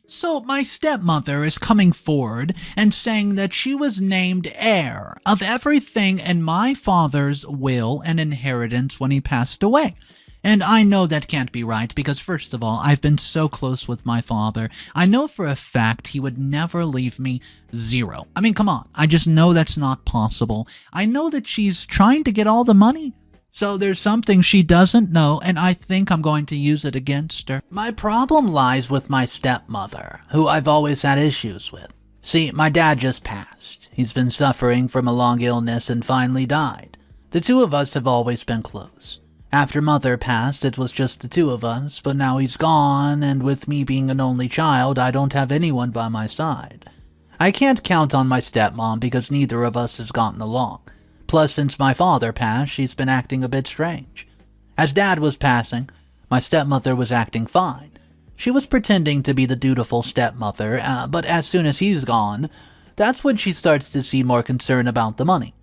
So my stepmother is coming forward and saying that she was named heir of everything in my father's will and inheritance when he passed away. And I know that can't be right because, first of all, I've been so close with my father. I know for a fact he would never leave me zero. I mean, come on. I just know that's not possible. I know that she's trying to get all the money. So there's something she doesn't know, and I think I'm going to use it against her. My problem lies with my stepmother, who I've always had issues with. See, my dad just passed. He's been suffering from a long illness and finally died. The two of us have always been close. After mother passed, it was just the two of us, but now he's gone, and with me being an only child, I don't have anyone by my side. I can't count on my stepmom because neither of us has gotten along. Plus, since my father passed, she's been acting a bit strange. As dad was passing, my stepmother was acting fine. She was pretending to be the dutiful stepmother, but as soon as he's gone, that's when she starts to see more concern about the money.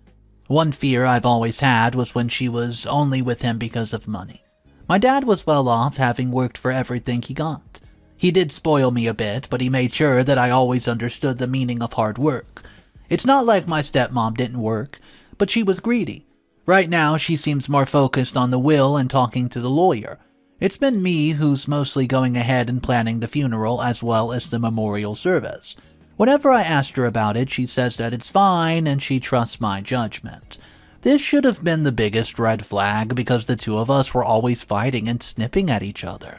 One fear I've always had was when she was only with him because of money. My dad was well off, having worked for everything he got. He did spoil me a bit, but he made sure that I always understood the meaning of hard work. It's not like my stepmom didn't work, but she was greedy. Right now, she seems more focused on the will and talking to the lawyer. It's been me who's mostly going ahead and planning the funeral as well as the memorial service. Whenever I asked her about it, she says that it's fine and she trusts my judgment. This should have been the biggest red flag because the two of us were always fighting and snipping at each other.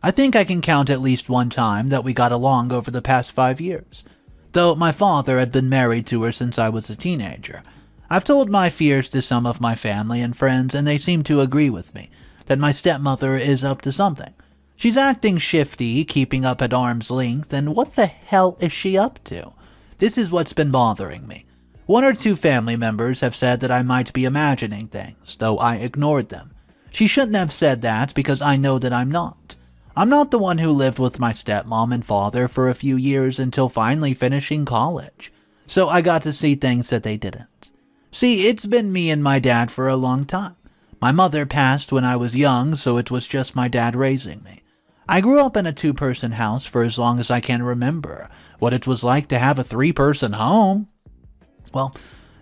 I think I can count at least one time that we got along over the past 5 years, though my father had been married to her since I was a teenager. I've told my fears to some of my family and friends, and they seem to agree with me, that my stepmother is up to something. She's acting shifty, keeping up at arm's length, and what the hell is she up to? This is what's been bothering me. 1 or 2 family members have said that I might be imagining things, though I ignored them. She shouldn't have said that because I know that I'm not. I'm not the one who lived with my stepmom and father for a few years until finally finishing college, so I got to see things that they didn't. See, it's been me and my dad for a long time. My mother passed when I was young, so it was just my dad raising me. I grew up in a 2-person house for as long as I can remember what it was like to have a 3-person home. Well,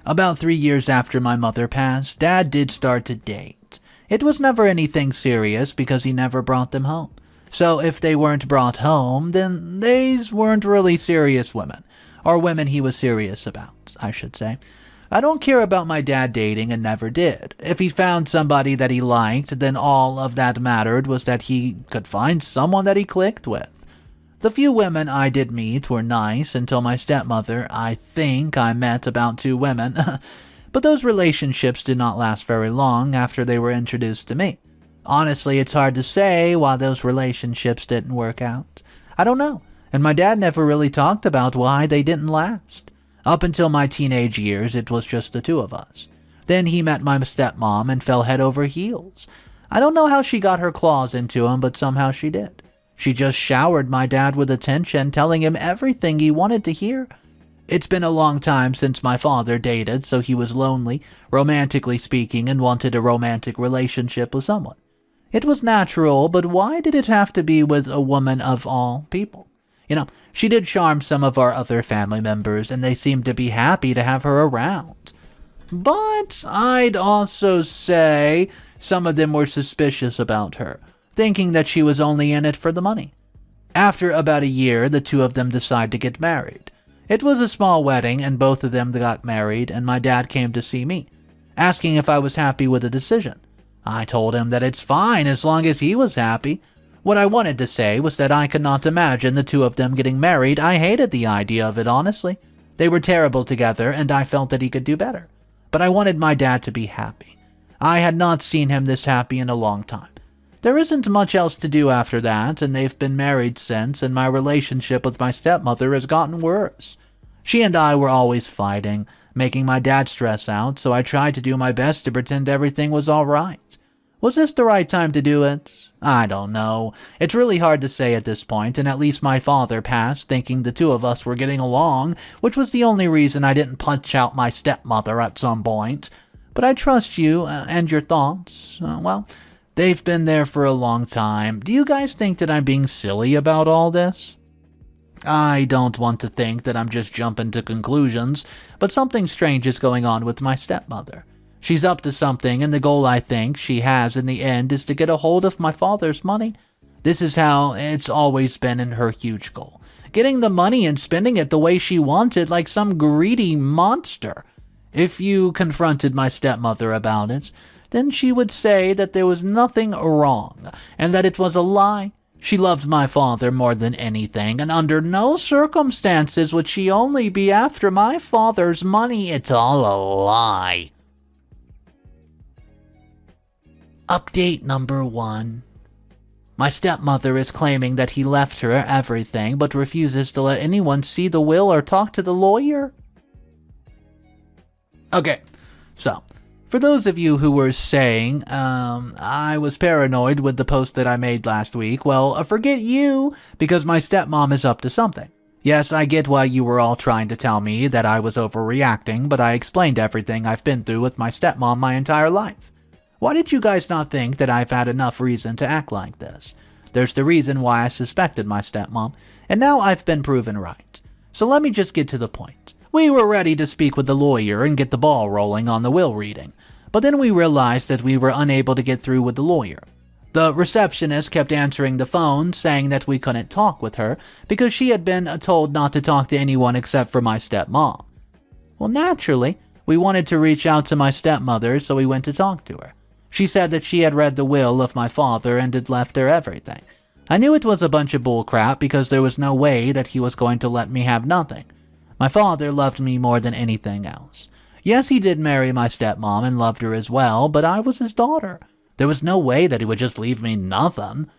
about 3 years after my mother passed, Dad did start to date. It was never anything serious because he never brought them home. So if they weren't brought home, then these weren't really serious women. Or women he was serious about, I should say. I don't care about my dad dating and never did. If he found somebody that he liked, then all of that mattered was that he could find someone that he clicked with. The few women I did meet were nice until my stepmother. I think I met about 2 women, but those relationships did not last very long after they were introduced to me. Honestly, it's hard to say why those relationships didn't work out. I don't know, and my dad never really talked about why they didn't last. Up until my teenage years, it was just the 2 of us. Then he met my stepmom and fell head over heels. I don't know how she got her claws into him, but somehow she did. She just showered my dad with attention, telling him everything he wanted to hear. It's been a long time since my father dated, so he was lonely, romantically speaking, and wanted a romantic relationship with someone. It was natural, but why did it have to be with a woman of all people? You know, she did charm some of our other family members, and they seemed to be happy to have her around. But I'd also say some of them were suspicious about her, thinking that she was only in it for the money. After about a year, the 2 of them decided to get married. It was a small wedding, and both of them got married, and my dad came to see me, asking if I was happy with the decision. I told him that it's fine as long as he was happy. What I wanted to say was that I could not imagine the 2 of them getting married. I hated the idea of it, honestly. They were terrible together, and I felt that he could do better. But I wanted my dad to be happy. I had not seen him this happy in a long time. There isn't much else to do after that, and they've been married since, and my relationship with my stepmother has gotten worse. She and I were always fighting, making my dad stress out, so I tried to do my best to pretend everything was all right. Was this the right time to do it? I don't know. It's really hard to say at this point, and at least my father passed thinking the 2 of us were getting along, which was the only reason I didn't punch out my stepmother at some point. But I trust you and your thoughts. Well, they've been there for a long time. Do you guys think that I'm being silly about all this? I don't want to think that I'm just jumping to conclusions, but something strange is going on with my stepmother. She's up to something, and the goal I think she has in the end is to get a hold of my father's money. This is how it's always been in her huge goal. Getting the money and spending it the way she wanted, like some greedy monster. If you confronted my stepmother about it, then she would say that there was nothing wrong, and that it was a lie. She loved my father more than anything, and under no circumstances would she only be after my father's money. It's all a lie. Update number 1. My stepmother is claiming that he left her everything, but refuses to let anyone see the will or talk to the lawyer. Okay, so, for those of you who were saying, I was paranoid with the post that I made last week, well, forget you, because my stepmom is up to something. Yes, I get why you were all trying to tell me that I was overreacting, but I explained everything I've been through with my stepmom my entire life. Why did you guys not think that I've had enough reason to act like this? There's the reason why I suspected my stepmom, and now I've been proven right. So let me just get to the point. We were ready to speak with the lawyer and get the ball rolling on the will reading, but then we realized that we were unable to get through with the lawyer. The receptionist kept answering the phone, saying that we couldn't talk with her because she had been told not to talk to anyone except for my stepmom. Well, naturally, we wanted to reach out to my stepmother, so we went to talk to her. She said that she had read the will of my father and had left her everything. I knew it was a bunch of bullcrap because there was no way that he was going to let me have nothing. My father loved me more than anything else. Yes, he did marry my stepmom and loved her as well, but I was his daughter. There was no way that he would just leave me nothing.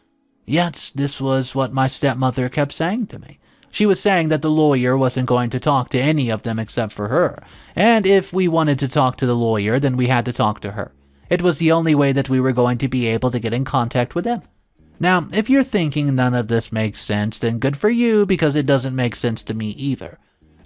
Yet, this was what my stepmother kept saying to me. She was saying that the lawyer wasn't going to talk to any of them except for her, and if we wanted to talk to the lawyer, then we had to talk to her. It was the only way that we were going to be able to get in contact with him. Now, if you're thinking none of this makes sense, then good for you, because it doesn't make sense to me either.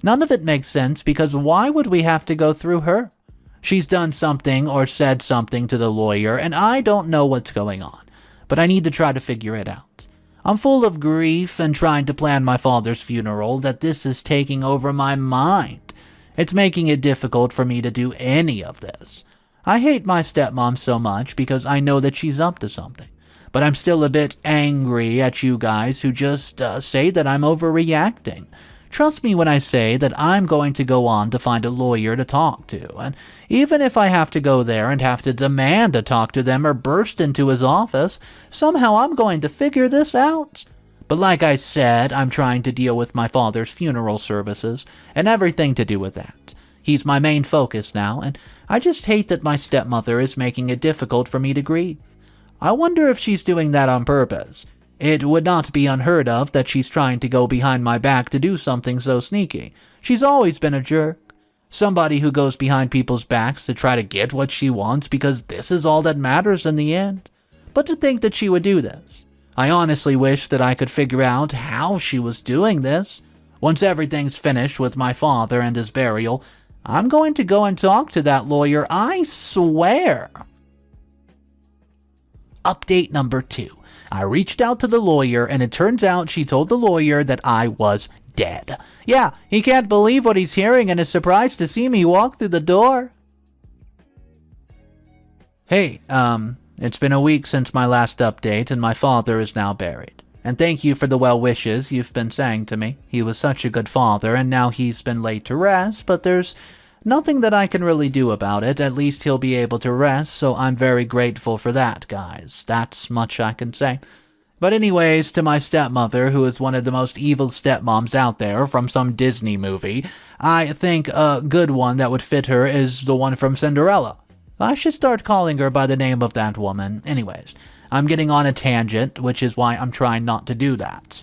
None of it makes sense because why would we have to go through her? She's done something or said something to the lawyer, and I don't know what's going on, but I need to try to figure it out. I'm full of grief and trying to plan my father's funeral that this is taking over my mind. It's making it difficult for me to do any of this. I hate my stepmom so much because I know that she's up to something, but I'm still a bit angry at you guys who just say that I'm overreacting. Trust me when I say that I'm going to go on to find a lawyer to talk to, and even if I have to go there and have to demand to talk to them or burst into his office, somehow I'm going to figure this out. But like I said, I'm trying to deal with my father's funeral services and everything to do with that. He's my main focus now, and I just hate that my stepmother is making it difficult for me to grieve. I wonder if she's doing that on purpose. It would not be unheard of that she's trying to go behind my back to do something so sneaky. She's always been a jerk. Somebody who goes behind people's backs to try to get what she wants because this is all that matters in the end. But to think that she would do this. I honestly wish that I could figure out how she was doing this. Once everything's finished with my father and his burial, I'm going to go and talk to that lawyer, I swear. Update number 2. I reached out to the lawyer, and it turns out she told the lawyer that I was dead. Yeah, he can't believe what he's hearing and is surprised to see me walk through the door. Hey, it's been a week since my last update, and my father is now buried. And thank you for the well wishes you've been saying to me. He was such a good father, and now he's been laid to rest, but there's nothing that I can really do about it. At least he'll be able to rest, so I'm very grateful for that, guys. That's much I can say. But anyways, to my stepmother, who is one of the most evil stepmoms out there from some Disney movie, I think a good one that would fit her is the one from Cinderella. I should start calling her by the name of that woman. Anyways, I'm getting on a tangent, which is why I'm trying not to do that.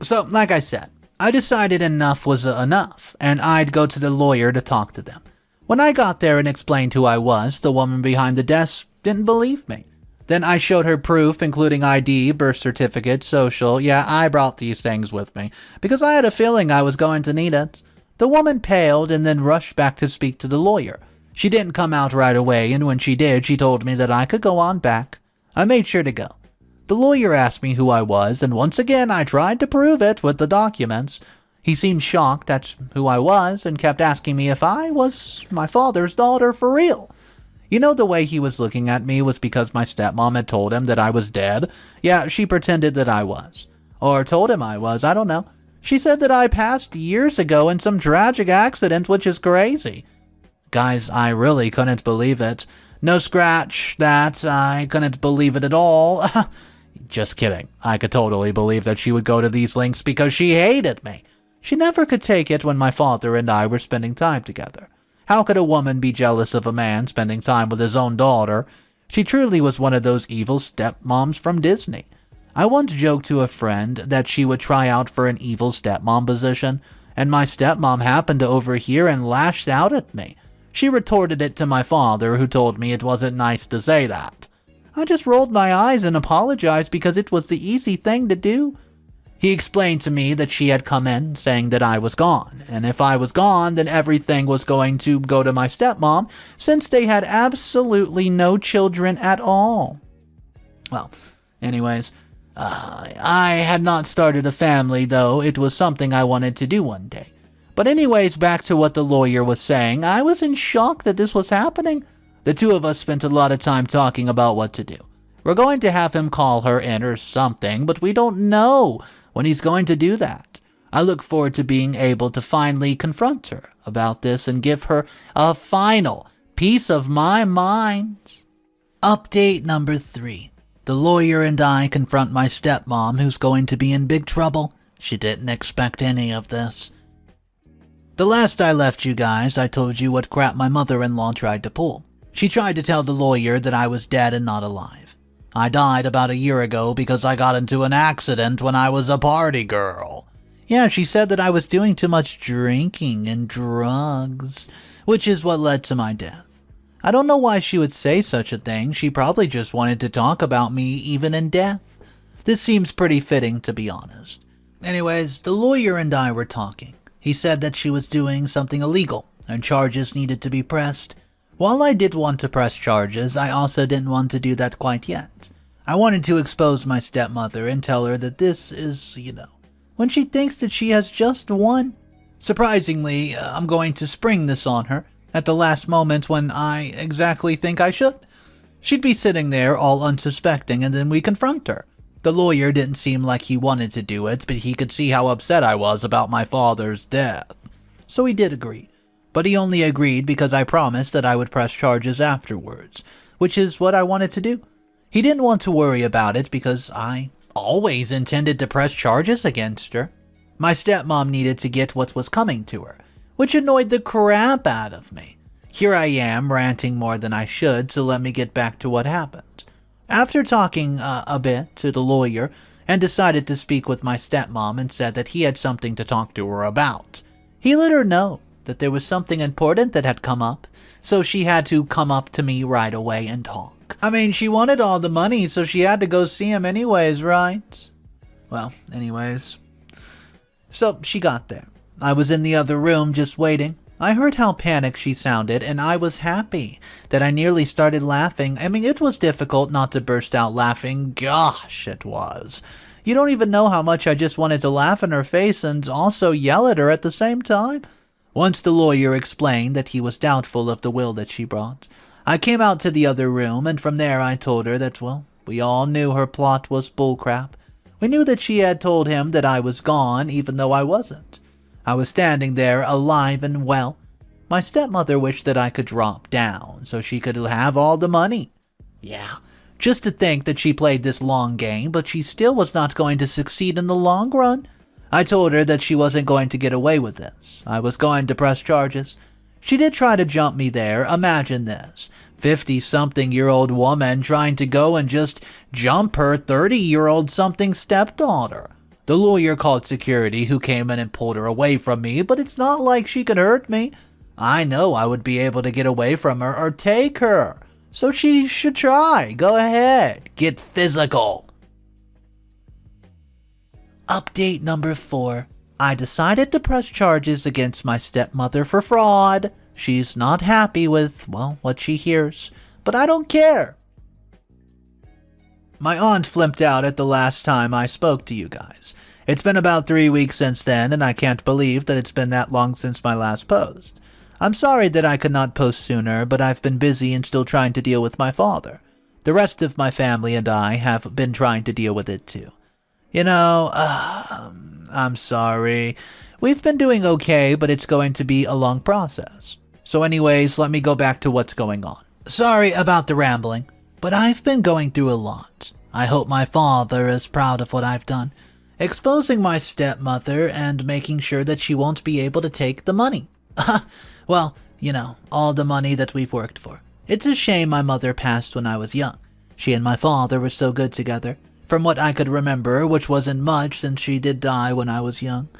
So, like I said, I decided enough was enough, and I'd go to the lawyer to talk to them. When I got there and explained who I was, the woman behind the desk didn't believe me. Then I showed her proof, including ID, birth certificate, social. Yeah, I brought these things with me, because I had a feeling I was going to need it. The woman paled and then rushed back to speak to the lawyer. She didn't come out right away, and when she did, she told me that I could go on back. I made sure to go. The lawyer asked me who I was, and once again I tried to prove it with the documents. He seemed shocked at who I was and kept asking me if I was my father's daughter for real. You know, the way he was looking at me was because my stepmom had told him that I was dead. Yeah, she pretended that I was. Or told him I was, I don't know. She said that I passed years ago in some tragic accident, which is crazy. Guys, I really couldn't believe it. No, scratch that. I couldn't believe it at all. Just kidding. I could totally believe that she would go to these lengths because she hated me. She never could take it when my father and I were spending time together. How could a woman be jealous of a man spending time with his own daughter? She truly was one of those evil stepmoms from Disney. I once joked to a friend that she would try out for an evil stepmom position, and my stepmom happened to overhear and lashed out at me. She retorted it to my father, who told me it wasn't nice to say that. I just rolled my eyes and apologized because it was the easy thing to do. He explained to me that she had come in saying that I was gone, and if I was gone, then everything was going to go to my stepmom, since they had absolutely no children at all. Well, anyways, I had not started a family, though it was something I wanted to do one day. But anyways, back to what the lawyer was saying, I was in shock that this was happening. The two of us spent a lot of time talking about what to do. We're going to have him call her in or something, but we don't know when he's going to do that. I look forward to being able to finally confront her about this and give her a final piece of my mind. Update number 3. The lawyer and I confront my stepmom, who's going to be in big trouble. She didn't expect any of this. The last I left you guys, I told you what crap my mother-in-law tried to pull. She tried to tell the lawyer that I was dead and not alive. I died about a year ago because I got into an accident when I was a party girl. Yeah, she said that I was doing too much drinking and drugs, which is what led to my death. I don't know why she would say such a thing. She probably just wanted to talk about me even in death. This seems pretty fitting, to be honest. Anyways, the lawyer and I were talking. He said that she was doing something illegal and charges needed to be pressed. While I did want to press charges, I also didn't want to do that quite yet. I wanted to expose my stepmother and tell her that this is, when she thinks that she has just one. Surprisingly, I'm going to spring this on her at the last moment when I exactly think I should. She'd be sitting there all unsuspecting, and then we confront her. The lawyer didn't seem like he wanted to do it, but he could see how upset I was about my father's death. So he did agree. But he only agreed because I promised that I would press charges afterwards, which is what I wanted to do. He didn't want to worry about it because I always intended to press charges against her. My stepmom needed to get what was coming to her, which annoyed the crap out of me. Here I am, ranting more than I should, so let me get back to what happened. After talking a bit to the lawyer, and decided to speak with my stepmom and said that he had something to talk to her about. He let her know that there was something important that had come up, so she had to come up to me right away and talk. I mean, she wanted all the money, so she had to go see him anyways, right? Well, anyways. So she got there. I was in the other room just waiting. I heard how panicked she sounded, and I was happy that I nearly started laughing. I mean, it was difficult not to burst out laughing. Gosh, it was. You don't even know how much I just wanted to laugh in her face and also yell at her at the same time. Once the lawyer explained that he was doubtful of the will that she brought, I came out to the other room, and from there I told her that, well, we all knew her plot was bullcrap. We knew that she had told him that I was gone, even though I wasn't. I was standing there alive and well. My stepmother wished that I could drop down so she could have all the money. Yeah, just to think that she played this long game, but she still was not going to succeed in the long run. I told her that she wasn't going to get away with this. I was going to press charges. She did try to jump me there. Imagine this. 50-something-year-old woman trying to go and just jump her 30-year-old something stepdaughter. The lawyer called security, who came in and pulled her away from me, but it's not like she could hurt me. I know I would be able to get away from her or take her. So she should try. Go ahead. Get physical. Update number 4. I decided to press charges against my stepmother for fraud. She's not happy with, well, what she hears, but I don't care. My aunt flipped out at the last time I spoke to you guys. It's been about 3 weeks since then, and I can't believe that it's been that long since my last post. I'm sorry that I could not post sooner, but I've been busy and still trying to deal with my father. The rest of my family and I have been trying to deal with it too. I'm sorry. We've been doing okay, but it's going to be a long process. So anyways, let me go back to what's going on. Sorry about the rambling, but I've been going through a lot. I hope my father is proud of what I've done. Exposing my stepmother and making sure that she won't be able to take the money. Well, all the money that we've worked for. It's a shame my mother passed when I was young. She and my father were so good together. From what I could remember, which wasn't much since she did die when I was young.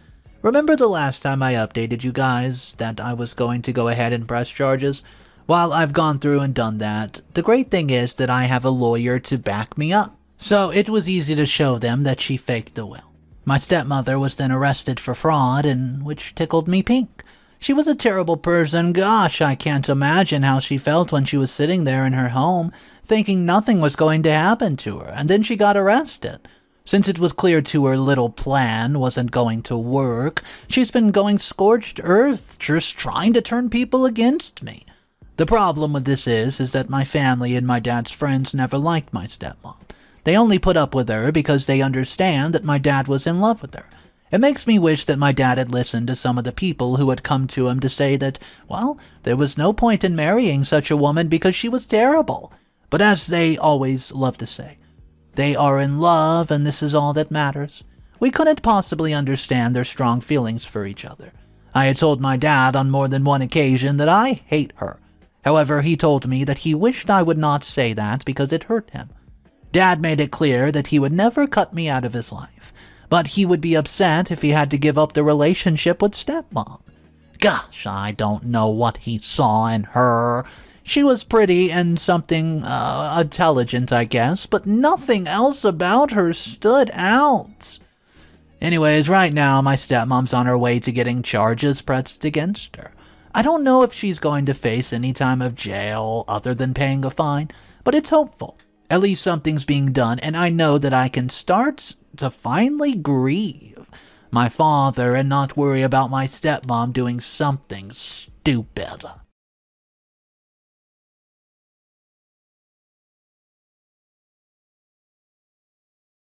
Remember the last time I updated you guys that I was going to go ahead and press charges? Well, I've gone through and done that. The great thing is that I have a lawyer to back me up. So it was easy to show them that she faked the will. My stepmother was then arrested for fraud, which tickled me pink. She was a terrible person. Gosh, I can't imagine how she felt when she was sitting there in her home, thinking nothing was going to happen to her, and then she got arrested. Since it was clear to her little plan wasn't going to work, she's been going scorched earth, just trying to turn people against me. The problem with this is that my family and my dad's friends never liked my stepmom. They only put up with her because they understand that my dad was in love with her. It makes me wish that my dad had listened to some of the people who had come to him to say that, well, there was no point in marrying such a woman because she was terrible. But as they always love to say, they are in love and this is all that matters. We couldn't possibly understand their strong feelings for each other. I had told my dad on more than one occasion that I hate her. However, he told me that he wished I would not say that because it hurt him. Dad made it clear that he would never cut me out of his life, but he would be upset if he had to give up the relationship with stepmom. Gosh, I don't know what he saw in her. She was pretty and something, intelligent, I guess, but nothing else about her stood out. Anyways, right now, my stepmom's on her way to getting charges pressed against her. I don't know if she's going to face any time of jail other than paying a fine, but it's hopeful. At least something's being done, and I know that I can start to finally grieve my father and not worry about my stepmom doing something stupid.